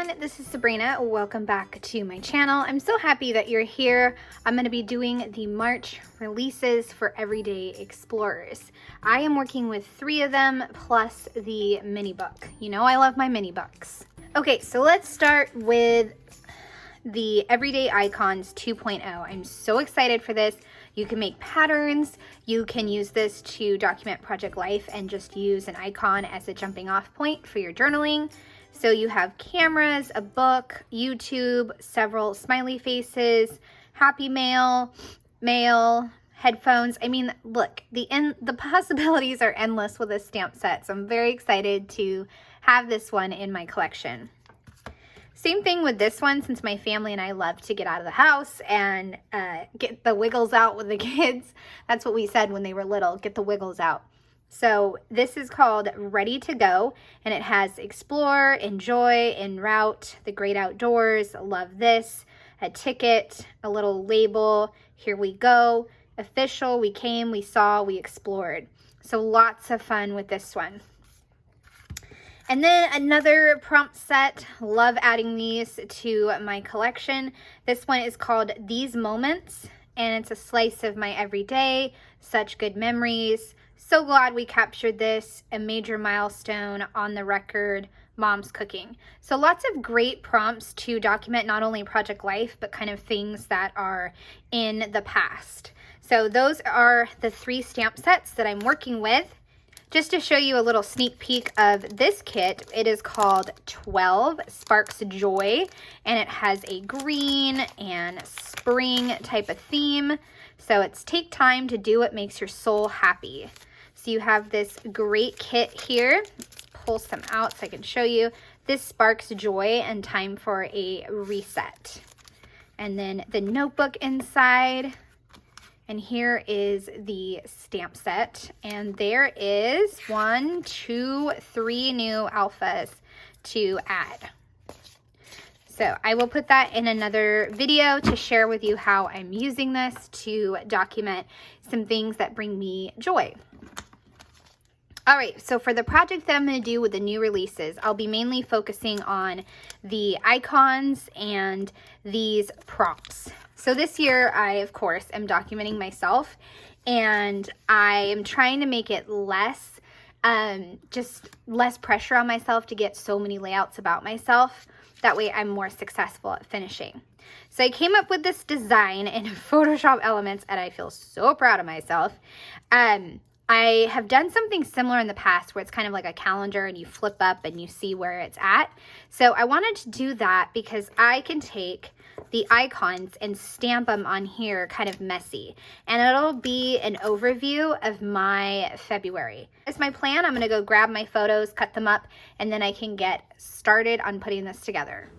everyone, this is Sabrina. Welcome back to my channel. I'm so happy that you're here. I'm going to be doing the March releases for Everyday Explorers. I am working with 3 of them plus the mini book. You know I love my mini books. Okay, so let's start with the Everyday Icons 2.0. I'm so excited for this. You can make patterns. You can use this to document project life and just use an icon as a jumping off point for your journaling. So you have cameras, a book, YouTube, several smiley faces, happy mail, headphones. I mean, look, the possibilities are endless with this stamp set. So I'm very excited to have this one in my collection. Same thing with this one, since my family and I love to get out of the house and get the wiggles out with the kids. That's what we said when they were little, get the wiggles out. So this is called Ready to Go, and it has explore, enjoy, en route, the great outdoors, love this, a ticket, a little label, here we go, official, we came, we saw, we explored. So lots of fun with this one. And then another prompt set, love adding these to my collection. This one is called These Moments, and it's a slice of my everyday, such good memories. So glad we captured this, a major milestone on the record, mom's cooking. So lots of great prompts to document not only project life, but kind of things that are in the past. So those are the 3 stamp sets that I'm working with. Just to show you a little sneak peek of this kit, it is called 12 Sparks Joy, and it has a green and spring type of theme. So it's take time to do what makes your soul happy. So you have this great kit here. Let's pull some out so I can show you. This sparks joy and time for a reset. And then the notebook inside. And here is the stamp set. And there is 1, 2, 3 new alphas to add. So I will put that in another video to share with you how I'm using this to document some things that bring me joy. All right, so for the project that I'm going to do with the new releases, I'll be mainly focusing on the icons and these prompts. So this year, I, of course, am documenting myself, and I am trying to make it less, just less pressure on myself to get so many layouts about myself. That way I'm more successful at finishing. So I came up with this design in Photoshop Elements, and I feel so proud of myself. I have done something similar in the past where it's kind of like a calendar and you flip up and you see where it's at. So I wanted to do that because I can take the icons and stamp them on here kind of messy. And it'll be an overview of my February. That's my plan. I'm going to go grab my photos, cut them up, and then I can get started on putting this together.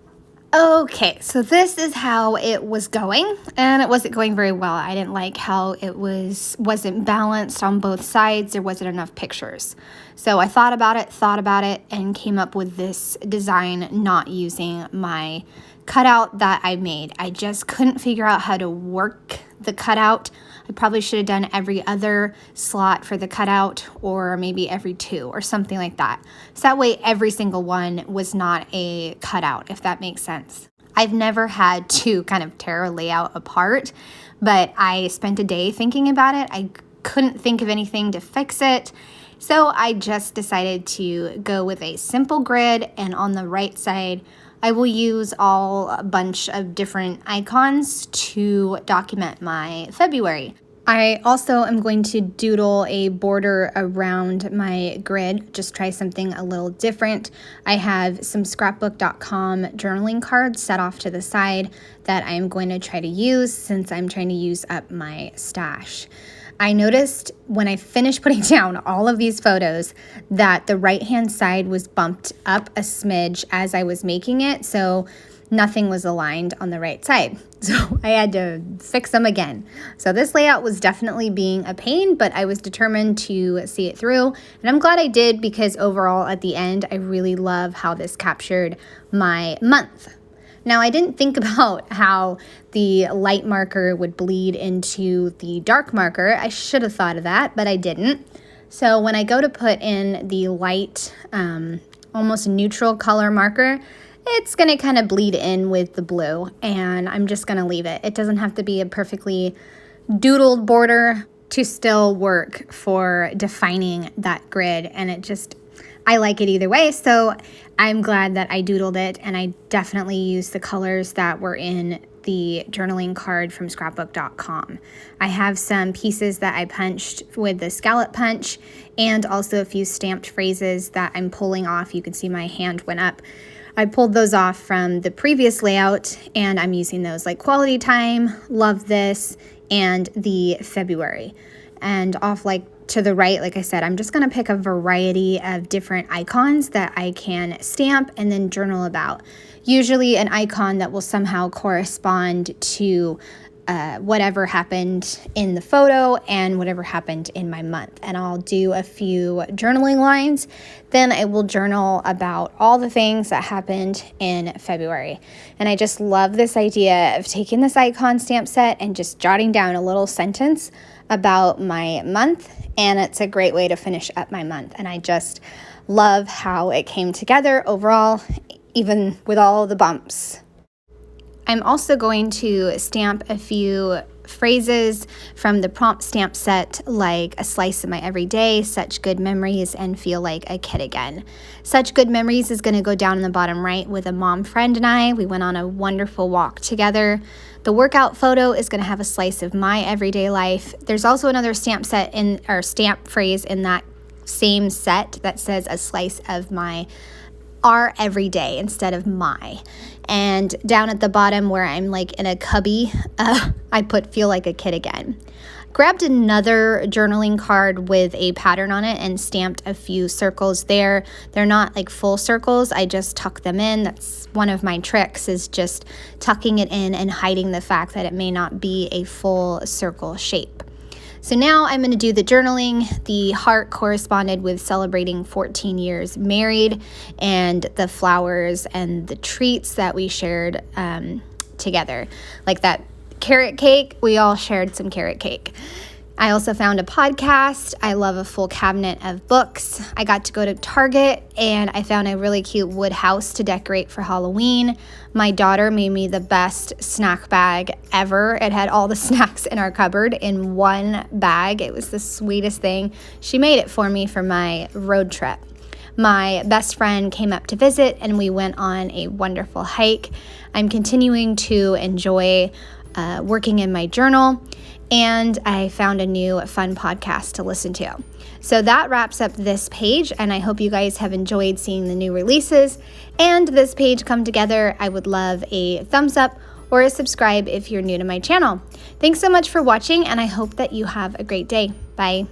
Okay, so this is how it was going, and it wasn't going very well. I didn't like how it wasn't balanced on both sides. There wasn't enough pictures. So I thought about it, and came up with this design not using my cutout that I made. I just couldn't figure out how to work the cutout. I probably should have done every other slot for the cutout, or maybe every 2 or something like that. So that way every single one was not a cutout, if that makes sense. I've never had to kind of tear a layout apart, but I spent a day thinking about it. I couldn't think of anything to fix it. So I just decided to go with a simple grid, and on the right side, I will use a bunch of different icons to document my February. I also am going to doodle a border around my grid, just try something a little different. I have some scrapbook.com journaling cards set off to the side that I'm going to try to use since I'm trying to use up my stash. I noticed when I finished putting down all of these photos that the right-hand side was bumped up a smidge as I was making it, so nothing was aligned on the right side. So I had to fix them again. So this layout was definitely being a pain, but I was determined to see it through. And I'm glad I did, because overall at the end, I really love how this captured my month. Now, I didn't think about how the light marker would bleed into the dark marker. I should have thought of that, but I didn't. So when I go to put in the light, almost neutral color marker, it's going to kind of bleed in with the blue, and I'm just going to leave it. It doesn't have to be a perfectly doodled border to still work for defining that grid, and I like it either way, so I'm glad that I doodled it, and I definitely used the colors that were in the journaling card from scrapbook.com. I have some pieces that I punched with the scallop punch, and also a few stamped phrases that I'm pulling off. You can see my hand went up. I pulled those off from the previous layout, and I'm using those, like Quality Time, Love This, and the February. And off to the right, like I said, I'm just going to pick a variety of different icons that I can stamp and then journal about. Usually an icon that will somehow correspond to whatever happened in the photo and whatever happened in my month. And I'll do a few journaling lines. Then I will journal about all the things that happened in February. And I just love this idea of taking this icon stamp set and just jotting down a little sentence about my month. And it's a great way to finish up my month. And I just love how it came together overall, even with all the bumps. I'm also going to stamp a few phrases from the prompt stamp set, like a slice of my everyday, such good memories, and feel like a kid again. Such good memories is going to go down in the bottom right with a mom friend and I. We went on a wonderful walk together. The workout photo is going to have a slice of my everyday life. There's also another stamp phrase in that same set that says a slice of our everyday instead of my. And down at the bottom where I'm in a cubby, I put feel like a kid again. Grabbed another journaling card with a pattern on it and stamped a few circles there. They're not full circles, I just tuck them in. That's one of my tricks, is just tucking it in and hiding the fact that it may not be a full circle shape. So now I'm going to do the journaling. The heart corresponded with celebrating 14 years married, and the flowers and the treats that we shared together. Like that carrot cake, we all shared some carrot cake. I also found a podcast. I love a full cabinet of books. I got to go to Target and I found a really cute wood house to decorate for Halloween. My daughter made me the best snack bag ever. It had all the snacks in our cupboard in one bag. It was the sweetest thing. She made it for me for my road trip. My best friend came up to visit and we went on a wonderful hike. I'm continuing to enjoy working in my journal, and I found a new fun podcast to listen to. So that wraps up this page, and I hope you guys have enjoyed seeing the new releases and this page come together. I would love a thumbs up or a subscribe if you're new to my channel. Thanks so much for watching, and I hope that you have a great day. Bye.